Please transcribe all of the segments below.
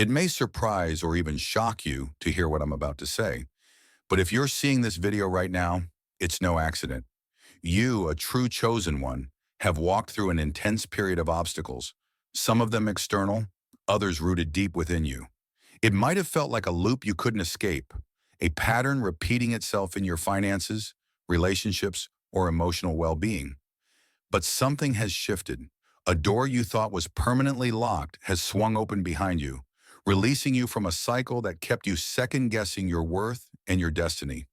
It may surprise or even shock you to hear what I'm about to say, but if you're seeing this video right now, it's no accident. You, a true chosen one, have walked through an intense period of obstacles, some of them external, others rooted deep within you. It might have felt like a loop you couldn't escape, a pattern repeating itself in your finances, relationships, or emotional well-being. But something has shifted. A door you thought was permanently locked has swung open behind you, releasing you from a cycle that kept you second-guessing your worth and your destiny.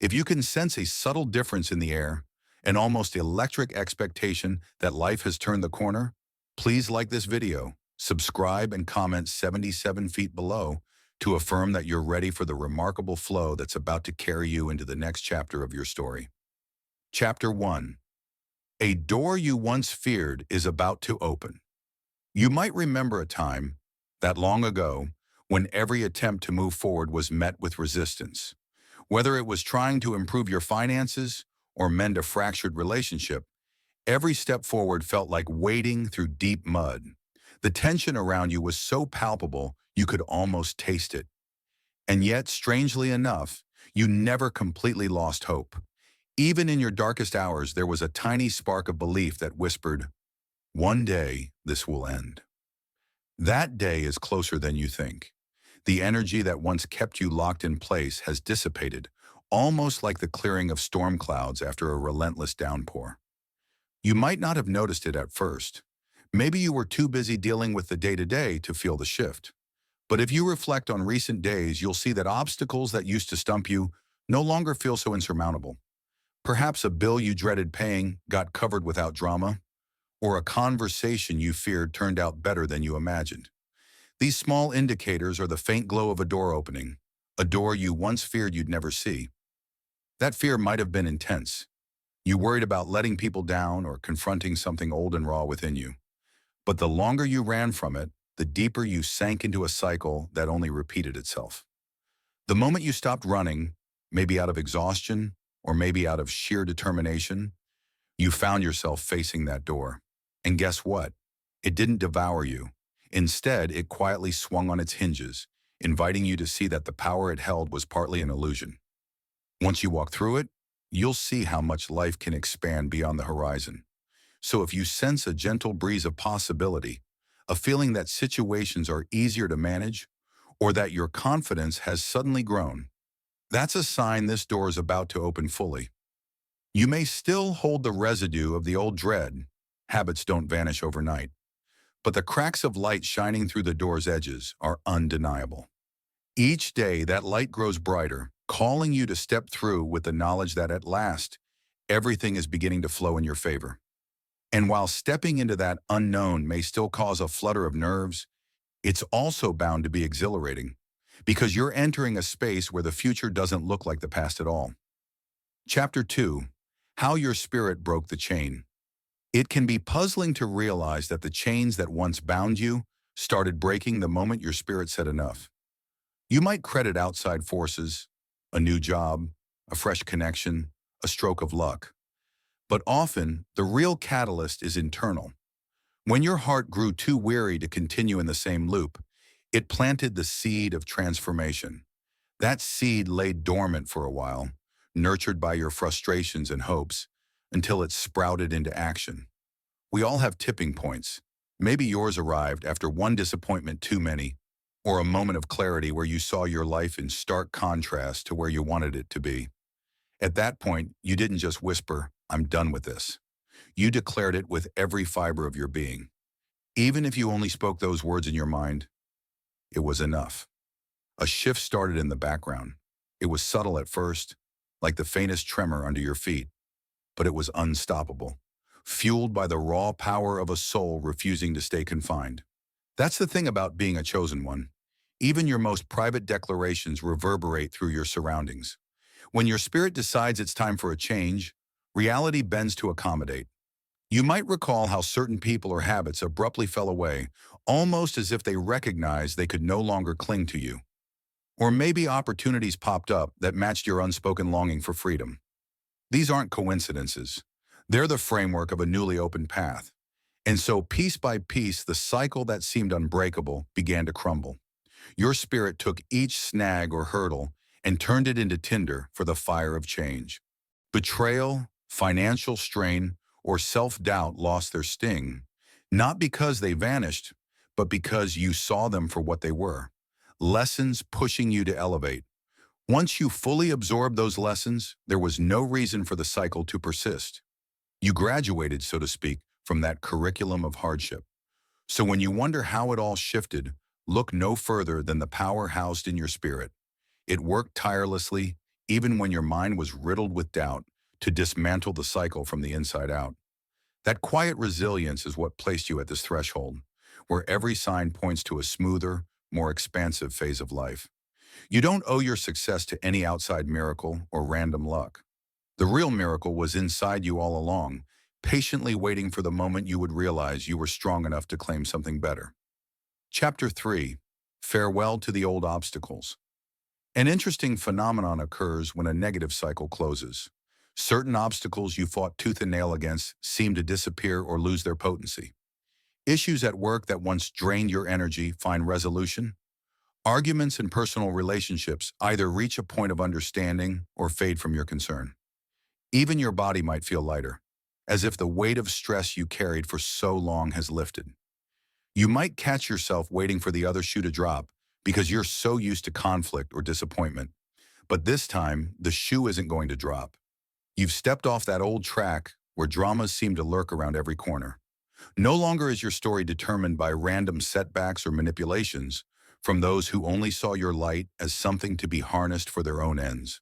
If you can sense a subtle difference in the air, an almost electric expectation that life has turned the corner, please like this video, subscribe, and comment 77 feet below to affirm that you're ready for the remarkable flow that's about to carry you into the next chapter of your story. Chapter 1. A door you once feared is about to open. You might remember a time, that long ago, when every attempt to move forward was met with resistance. Whether it was trying to improve your finances or mend a fractured relationship, every step forward felt like wading through deep mud. The tension around you was so palpable you could almost taste it. And yet, strangely enough, you never completely lost hope. Even in your darkest hours, there was a tiny spark of belief that whispered, "One day, this will end." That day is closer than you think. The energy that once kept you locked in place has dissipated, almost like the clearing of storm clouds after a relentless downpour. You might not have noticed it at first. Maybe you were too busy dealing with the day-to-day to feel the shift. But if you reflect on recent days, you'll see that obstacles that used to stump you no longer feel so insurmountable. Perhaps a bill you dreaded paying got covered without drama, or a conversation you feared turned out better than you imagined. These small indicators are the faint glow of a door opening, a door you once feared you'd never see. That fear might have been intense. You worried about letting people down or confronting something old and raw within you. But the longer you ran from it, the deeper you sank into a cycle that only repeated itself. The moment you stopped running, maybe out of exhaustion or maybe out of sheer determination, you found yourself facing that door. And guess what? It didn't devour you. Instead, it quietly swung on its hinges, inviting you to see that the power it held was partly an illusion. Once you walk through it, you'll see how much life can expand beyond the horizon. So if you sense a gentle breeze of possibility, a feeling that situations are easier to manage, or that your confidence has suddenly grown, that's a sign this door is about to open fully. You may still hold the residue of the old dread. Habits don't vanish overnight. But the cracks of light shining through the door's edges are undeniable. Each day, that light grows brighter, calling you to step through with the knowledge that at last, everything is beginning to flow in your favor. And while stepping into that unknown may still cause a flutter of nerves, it's also bound to be exhilarating, because you're entering a space where the future doesn't look like the past at all. Chapter 2. How your spirit broke the chain. It can be puzzling to realize that the chains that once bound you started breaking the moment your spirit said enough. You might credit outside forces, a new job, a fresh connection, a stroke of luck. But often, the real catalyst is internal. When your heart grew too weary to continue in the same loop, it planted the seed of transformation. That seed lay dormant for a while, nurtured by your frustrations and hopes, until it sprouted into action. We all have tipping points. Maybe yours arrived after one disappointment too many, or a moment of clarity where you saw your life in stark contrast to where you wanted it to be. At that point, you didn't just whisper, "I'm done with this." You declared it with every fiber of your being. Even if you only spoke those words in your mind, it was enough. A shift started in the background. It was subtle at first, like the faintest tremor under your feet, but it was unstoppable, fueled by the raw power of a soul refusing to stay confined. That's the thing about being a chosen one. Even your most private declarations reverberate through your surroundings. When your spirit decides it's time for a change, reality bends to accommodate. You might recall how certain people or habits abruptly fell away, almost as if they recognized they could no longer cling to you. Or maybe opportunities popped up that matched your unspoken longing for freedom. These aren't coincidences. They're the framework of a newly opened path. And so piece by piece, the cycle that seemed unbreakable began to crumble. Your spirit took each snag or hurdle and turned it into tinder for the fire of change. Betrayal, financial strain, or self-doubt lost their sting, not because they vanished, but because you saw them for what they were. Lessons pushing you to elevate. Once you fully absorbed those lessons, there was no reason for the cycle to persist. You graduated, so to speak, from that curriculum of hardship. So when you wonder how it all shifted, look no further than the power housed in your spirit. It worked tirelessly, even when your mind was riddled with doubt, to dismantle the cycle from the inside out. That quiet resilience is what placed you at this threshold, where every sign points to a smoother, more expansive phase of life. You don't owe your success to any outside miracle or random luck. The real miracle was inside you all along, patiently waiting for the moment you would realize you were strong enough to claim something better. Chapter 3. Farewell to the Old Obstacles. An interesting phenomenon occurs when a negative cycle closes. Certain obstacles you fought tooth and nail against seem to disappear or lose their potency. Issues at work that once drained your energy find resolution. Arguments in personal relationships either reach a point of understanding or fade from your concern. Even your body might feel lighter, as if the weight of stress you carried for so long has lifted. You might catch yourself waiting for the other shoe to drop because you're so used to conflict or disappointment. But this time, the shoe isn't going to drop. You've stepped off that old track where dramas seem to lurk around every corner. No longer is your story determined by random setbacks or manipulations from those who only saw your light as something to be harnessed for their own ends.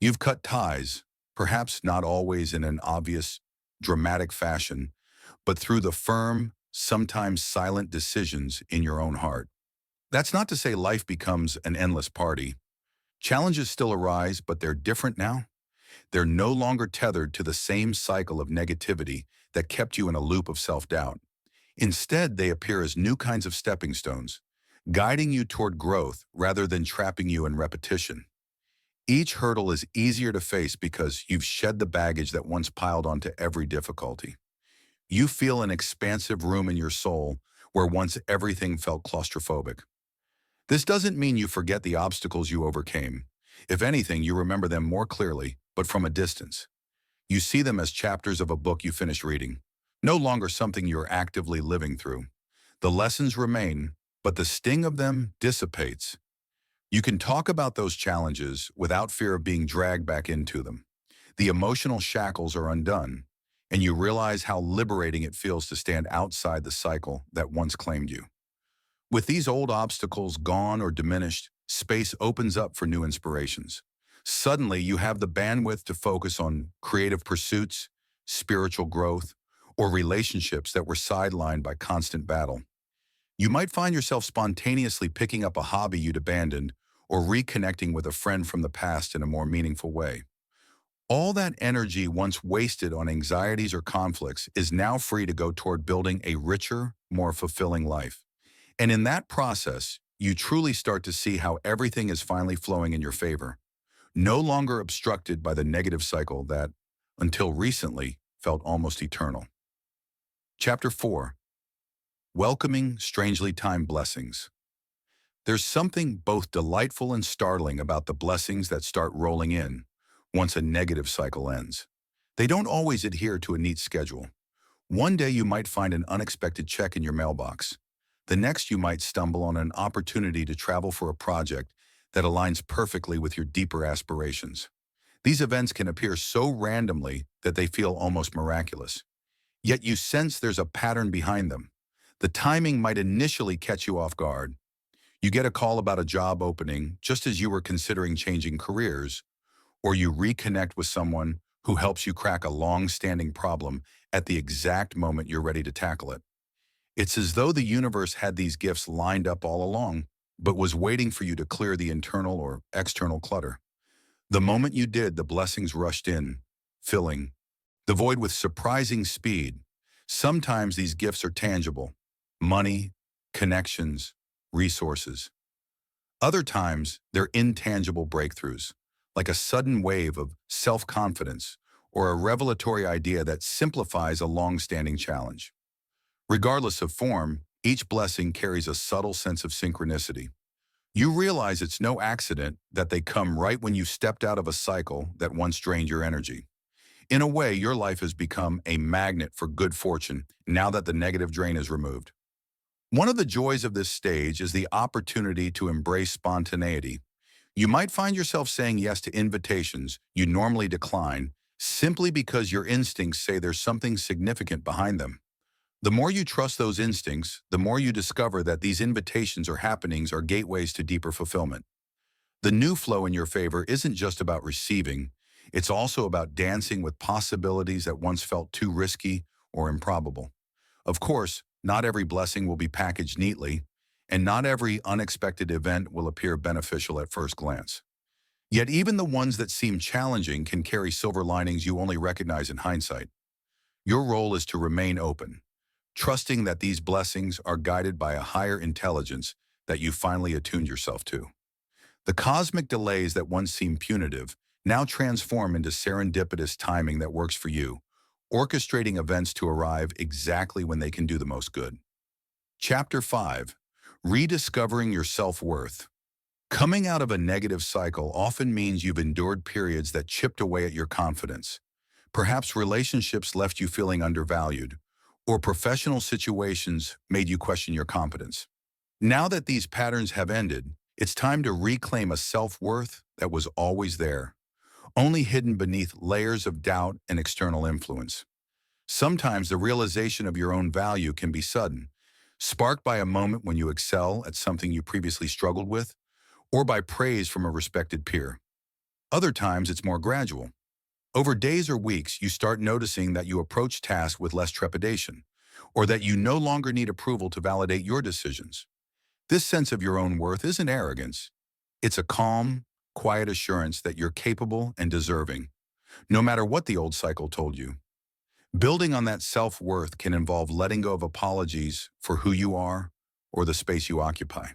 You've cut ties, perhaps not always in an obvious, dramatic fashion, but through the firm, sometimes silent decisions in your own heart. That's not to say life becomes an endless party. Challenges still arise, but they're different now. They're no longer tethered to the same cycle of negativity that kept you in a loop of self-doubt. Instead, they appear as new kinds of stepping stones, guiding you toward growth rather than trapping you in repetition. Each hurdle is easier to face because you've shed the baggage that once piled onto every difficulty. You feel an expansive room in your soul where once everything felt claustrophobic. This doesn't mean you forget the obstacles you overcame. If anything, you remember them more clearly, but from a distance. You see them as chapters of a book you finished reading, no longer something you're actively living through. The lessons remain, but the sting of them dissipates. You can talk about those challenges without fear of being dragged back into them. The emotional shackles are undone, and you realize how liberating it feels to stand outside the cycle that once claimed you. With these old obstacles gone or diminished, space opens up for new inspirations. Suddenly, you have the bandwidth to focus on creative pursuits, spiritual growth, or relationships that were sidelined by constant battle. You might find yourself spontaneously picking up a hobby you'd abandoned or reconnecting with a friend from the past in a more meaningful way. All that energy once wasted on anxieties or conflicts is now free to go toward building a richer, more fulfilling life. And in that process, you truly start to see how everything is finally flowing in your favor, no longer obstructed by the negative cycle that, until recently, felt almost eternal. Chapter 4. Welcoming strangely timed blessings. There's something both delightful and startling about the blessings that start rolling in once a negative cycle ends. They don't always adhere to a neat schedule. One day you might find an unexpected check in your mailbox. The next you might stumble on an opportunity to travel for a project that aligns perfectly with your deeper aspirations. These events can appear so randomly that they feel almost miraculous. Yet you sense there's a pattern behind them. The timing might initially catch you off guard. You get a call about a job opening just as you were considering changing careers, or you reconnect with someone who helps you crack a long-standing problem at the exact moment you're ready to tackle it. It's as though the universe had these gifts lined up all along, but was waiting for you to clear the internal or external clutter. The moment you did, the blessings rushed in, filling the void with surprising speed. Sometimes these gifts are tangible: money, connections, resources. Other times, they're intangible breakthroughs, like a sudden wave of self-confidence or a revelatory idea that simplifies a long-standing challenge. Regardless of form, each blessing carries a subtle sense of synchronicity. You realize it's no accident that they come right when you stepped out of a cycle that once drained your energy. In a way, your life has become a magnet for good fortune now that the negative drain is removed. One of the joys of this stage is the opportunity to embrace spontaneity. You might find yourself saying yes to invitations you normally decline simply because your instincts say there's something significant behind them. The more you trust those instincts, the more you discover that these invitations or happenings are gateways to deeper fulfillment. The new flow in your favor isn't just about receiving, it's also about dancing with possibilities that once felt too risky or improbable. Of course, not every blessing will be packaged neatly, and not every unexpected event will appear beneficial at first glance. Yet even the ones that seem challenging can carry silver linings you only recognize in hindsight. Your role is to remain open, trusting that these blessings are guided by a higher intelligence that you finally attuned yourself to. The cosmic delays that once seemed punitive now transform into serendipitous timing that works for you, orchestrating events to arrive exactly when they can do the most good. Chapter 5. Rediscovering your self-worth. Coming out of a negative cycle often means you've endured periods that chipped away at your confidence. Perhaps relationships left you feeling undervalued, or professional situations made you question your competence. Now that these patterns have ended, it's time to reclaim a self-worth that was always there, only hidden beneath layers of doubt and external influence. Sometimes the realization of your own value can be sudden, sparked by a moment when you excel at something you previously struggled with, or by praise from a respected peer. Other times it's more gradual. Over days or weeks, you start noticing that you approach tasks with less trepidation, or that you no longer need approval to validate your decisions. This sense of your own worth isn't arrogance. It's a calm, quiet assurance that you're capable and deserving, no matter what the old cycle told you. Building on that self-worth can involve letting go of apologies for who you are or the space you occupy.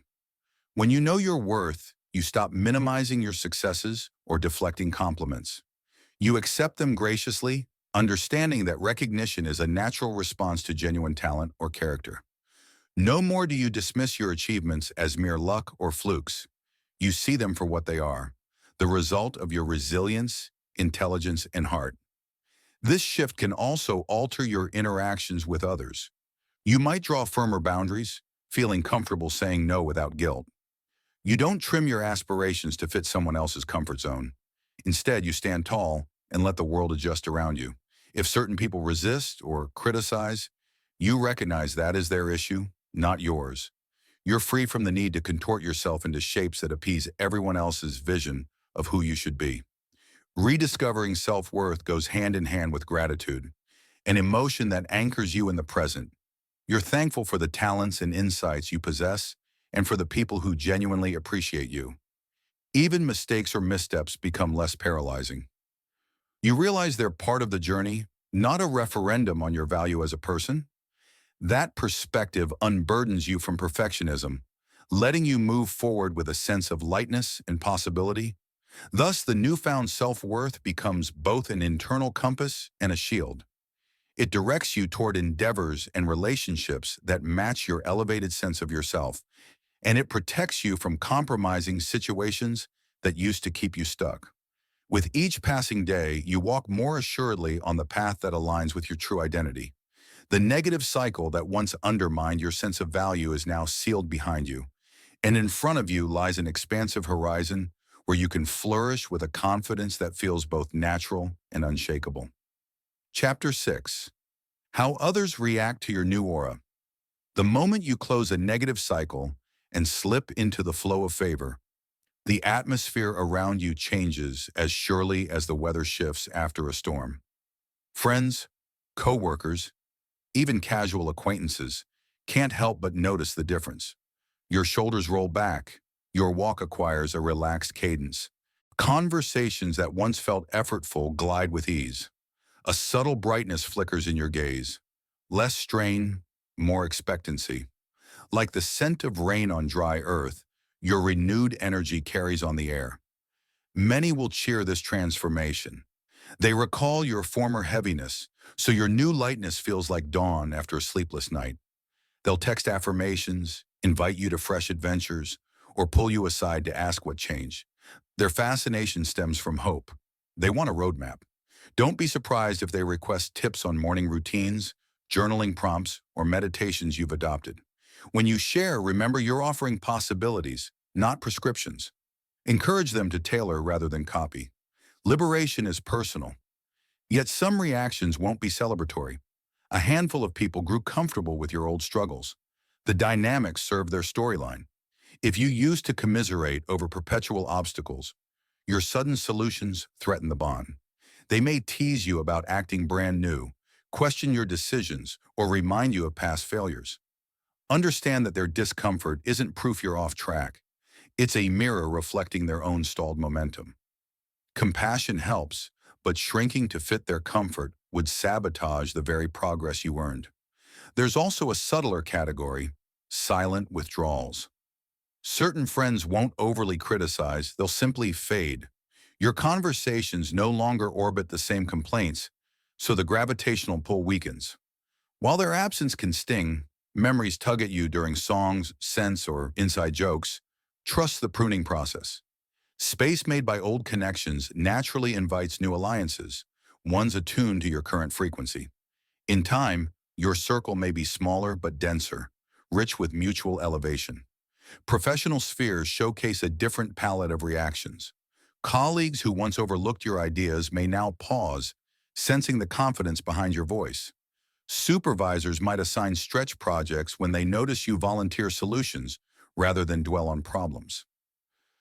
When you know your worth, you stop minimizing your successes or deflecting compliments. You accept them graciously, understanding that recognition is a natural response to genuine talent or character. No more do you dismiss your achievements as mere luck or flukes. You see them for what they are, the result of your resilience, intelligence, and heart. This shift can also alter your interactions with others. You might draw firmer boundaries, feeling comfortable saying no without guilt. You don't trim your aspirations to fit someone else's comfort zone. Instead, you stand tall and let the world adjust around you. If certain people resist or criticize, you recognize that is their issue, not yours. You're free from the need to contort yourself into shapes that appease everyone else's vision of who you should be. Rediscovering self-worth goes hand in hand with gratitude, an emotion that anchors you in the present. You're thankful for the talents and insights you possess and for the people who genuinely appreciate you. Even mistakes or missteps become less paralyzing. You realize they're part of the journey, not a referendum on your value as a person. That perspective unburdens you from perfectionism, letting you move forward with a sense of lightness and possibility. Thus, the newfound self-worth becomes both an internal compass and a shield. It directs you toward endeavors and relationships that match your elevated sense of yourself, and it protects you from compromising situations that used to keep you stuck. With each passing day, you walk more assuredly on the path that aligns with your true identity. The negative cycle that once undermined your sense of value is now sealed behind you, and in front of you lies an expansive horizon where you can flourish with a confidence that feels both natural and unshakable. Chapter 6. How others react to your new aura. The moment you close a negative cycle and slip into the flow of favor, the atmosphere around you changes as surely as the weather shifts after a storm. Friends, co-workers, even casual acquaintances can't help but notice the difference. Your shoulders roll back, your walk acquires a relaxed cadence. Conversations that once felt effortful glide with ease. A subtle brightness flickers in your gaze. Less strain, more expectancy. Like the scent of rain on dry earth, your renewed energy carries on the air. Many will cheer this transformation. They recall your former heaviness, so your new lightness feels like dawn after a sleepless night. They'll text affirmations, invite you to fresh adventures, or pull you aside to ask what changed. Their fascination stems from hope. They want a roadmap. Don't be surprised if they request tips on morning routines, journaling prompts, or meditations you've adopted. When you share, remember you're offering possibilities, not prescriptions. Encourage them to tailor rather than copy. Liberation is personal. Yet some reactions won't be celebratory. A handful of people grew comfortable with your old struggles. The dynamics serve their storyline. If you used to commiserate over perpetual obstacles, your sudden solutions threaten the bond. They may tease you about acting brand new, question your decisions, or remind you of past failures. Understand that their discomfort isn't proof you're off track. It's a mirror reflecting their own stalled momentum. Compassion helps, but shrinking to fit their comfort would sabotage the very progress you earned. There's also a subtler category: silent withdrawals. Certain friends won't overly criticize, they'll simply fade. Your conversations no longer orbit the same complaints, so the gravitational pull weakens. While their absence can sting, memories tug at you during songs, scents, or inside jokes, trust the pruning process. Space made by old connections naturally invites new alliances, ones attuned to your current frequency. In time, your circle may be smaller but denser, rich with mutual elevation. Professional spheres showcase a different palette of reactions. Colleagues who once overlooked your ideas may now pause, sensing the confidence behind your voice. Supervisors might assign stretch projects when they notice you volunteer solutions rather than dwell on problems.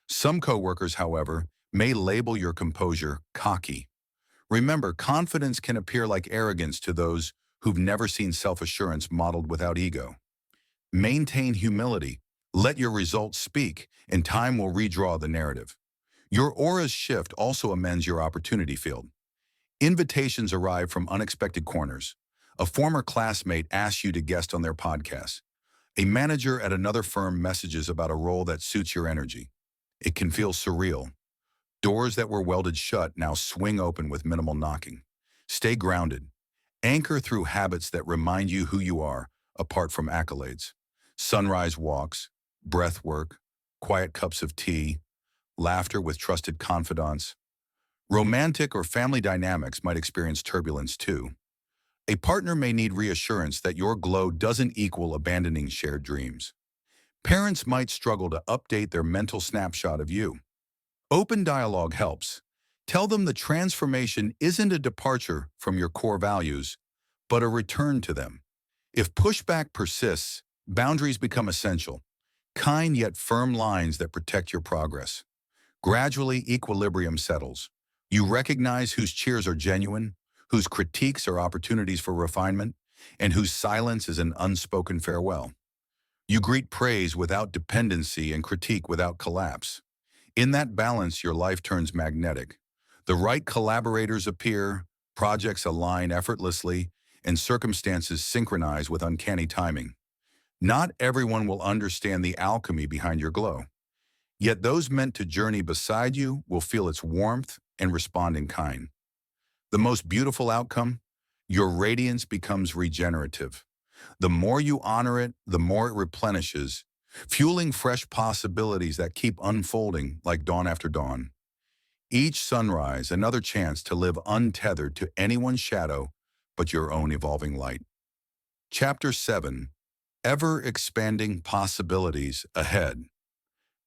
Some coworkers, however, may label your composure cocky. Remember, confidence can appear like arrogance to those who've never seen self-assurance modeled without ego. Maintain humility. Let your results speak, and time will redraw the narrative. Your aura's shift also amends your opportunity field. Invitations arrive from unexpected corners. A former classmate asks you to guest on their podcast. A manager at another firm messages about a role that suits your energy. It can feel surreal. Doors that were welded shut now swing open with minimal knocking. Stay grounded. Anchor through habits that remind you who you are, apart from accolades. Sunrise walks, breath work, quiet cups of tea, laughter with trusted confidants. Romantic or family dynamics might experience turbulence too. A partner may need reassurance that your glow doesn't equal abandoning shared dreams. Parents might struggle to update their mental snapshot of you. Open dialogue helps. Tell them the transformation isn't a departure from your core values, but a return to them. If pushback persists, boundaries become essential. Kind yet firm lines that protect your progress. Gradually, equilibrium settles. You recognize whose cheers are genuine, whose critiques are opportunities for refinement, and whose silence is an unspoken farewell. You greet praise without dependency and critique without collapse. In that balance, your life turns magnetic. The right collaborators appear, projects align effortlessly, and circumstances synchronize with uncanny timing. Not everyone will understand the alchemy behind your glow. Yet those meant to journey beside you will feel its warmth and respond in kind. The most beautiful outcome? Your radiance becomes regenerative. The more you honor it, the more it replenishes, fueling fresh possibilities that keep unfolding like dawn after dawn. Each sunrise, another chance to live untethered to anyone's shadow but your own evolving light. Chapter 7. Ever-expanding possibilities ahead.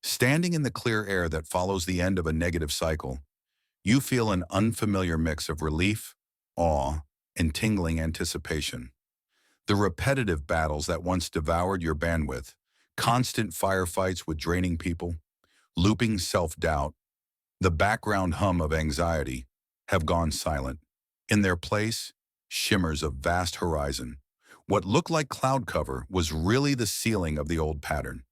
Standing in the clear air that follows the end of a negative cycle, you feel an unfamiliar mix of relief, awe, and tingling anticipation. The repetitive battles that once devoured your bandwidth, constant firefights with draining people, looping self-doubt, the background hum of anxiety, have gone silent. In their place, shimmers of vast horizon. What looked like cloud cover was really the ceiling of the old pattern.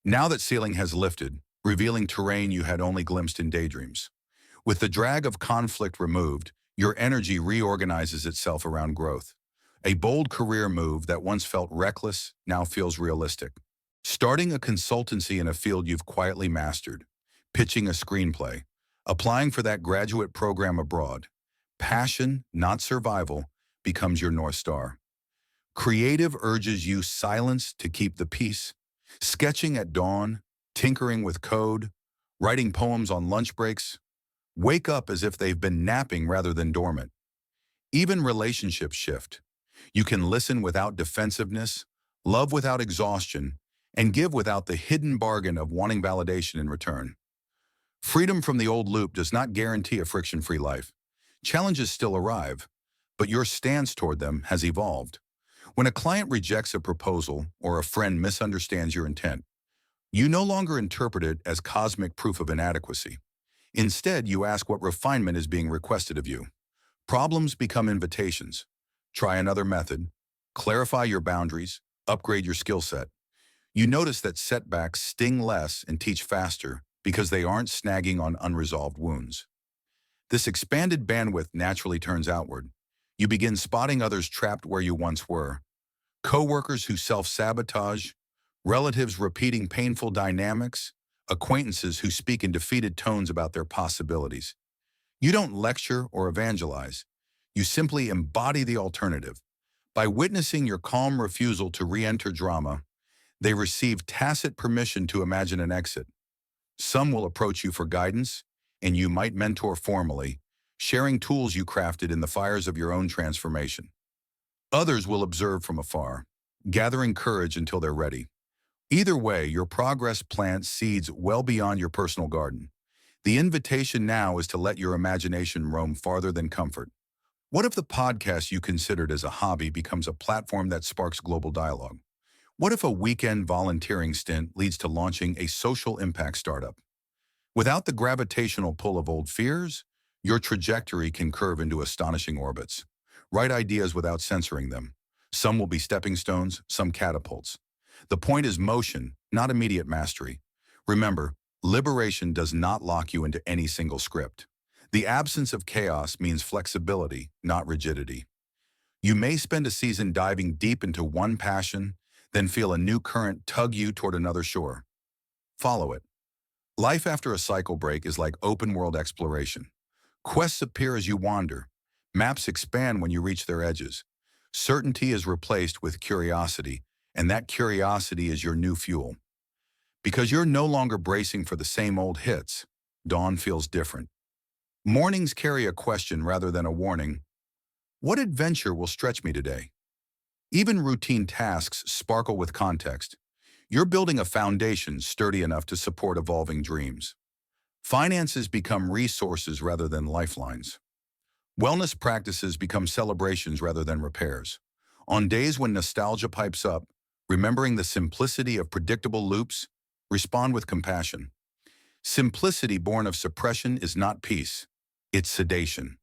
Now that ceiling has lifted, revealing terrain you had only glimpsed in daydreams. With the drag of conflict removed, your energy reorganizes itself around growth. A bold career move that once felt reckless now feels realistic. Starting a consultancy in a field you've quietly mastered, pitching a screenplay, applying for that graduate program abroad. Passion, not survival, becomes your North Star. Creative urges you silence to keep the peace, sketching at dawn, tinkering with code, writing poems on lunch breaks, wake up as if they've been napping rather than dormant. Even relationships shift. You can listen without defensiveness, love without exhaustion, and give without the hidden bargain of wanting validation in return. Freedom from the old loop does not guarantee a friction-free life. Challenges still arrive, but your stance toward them has evolved. When a client rejects a proposal or a friend misunderstands your intent, you no longer interpret it as cosmic proof of inadequacy. Instead, you ask what refinement is being requested of you. Problems become invitations. Try another method, clarify your boundaries, upgrade your skill set. You notice that setbacks sting less and teach faster because they aren't snagging on unresolved wounds. This expanded bandwidth naturally turns outward. You begin spotting others trapped where you once were. Coworkers who self-sabotage, relatives repeating painful dynamics, acquaintances who speak in defeated tones about their possibilities. You don't lecture or evangelize. You simply embody the alternative. By witnessing your calm refusal to re-enter drama, they receive tacit permission to imagine an exit. Some will approach you for guidance, and you might mentor formally, sharing tools you crafted in the fires of your own transformation. Others will observe from afar, gathering courage until they're ready. Either way, your progress plants seeds well beyond your personal garden. The invitation now is to let your imagination roam farther than comfort. What if the podcast you considered as a hobby becomes a platform that sparks global dialogue? What if a weekend volunteering stint leads to launching a social impact startup? Without the gravitational pull of old fears, your trajectory can curve into astonishing orbits. Write ideas without censoring them. Some will be stepping stones, some catapults. The point is motion, not immediate mastery. Remember, liberation does not lock you into any single script. The absence of chaos means flexibility, not rigidity. You may spend a season diving deep into one passion, then feel a new current tug you toward another shore. Follow it. Life after a cycle break is like open-world exploration. Quests appear as you wander. Maps expand when you reach their edges. Certainty is replaced with curiosity, and that curiosity is your new fuel. Because you're no longer bracing for the same old hits, dawn feels different. Mornings carry a question rather than a warning. What adventure will stretch me today? Even routine tasks sparkle with context. You're building a foundation sturdy enough to support evolving dreams. Finances become resources rather than lifelines. Wellness practices become celebrations rather than repairs. On days when nostalgia pipes up, remembering the simplicity of predictable loops, respond with compassion. Simplicity born of suppression is not peace, it's sedation.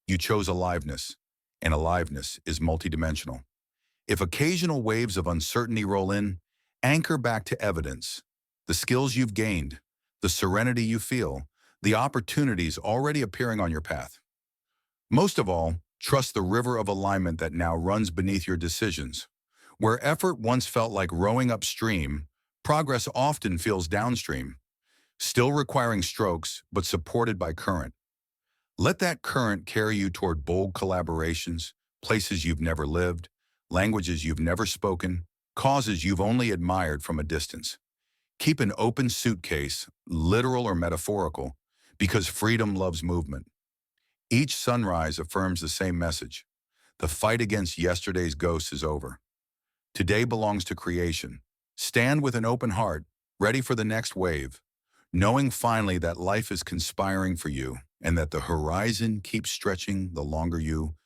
You chose aliveness, and aliveness is multidimensional. If occasional waves of uncertainty roll in, anchor back to evidence. The skills you've gained, the serenity you feel, the opportunities already appearing on your path. Most of all, trust the river of alignment that now runs beneath your decisions. Where effort once felt like rowing upstream, progress often feels downstream, still requiring strokes but supported by current. Let that current carry you toward bold collaborations, places you've never lived, languages you've never spoken, causes you've only admired from a distance. Keep an open suitcase, literal or metaphorical, because freedom loves movement. Each sunrise affirms the same message. The fight against yesterday's ghosts is over. Today belongs to creation. Stand with an open heart, ready for the next wave, knowing finally that life is conspiring for you and that the horizon keeps stretching the longer you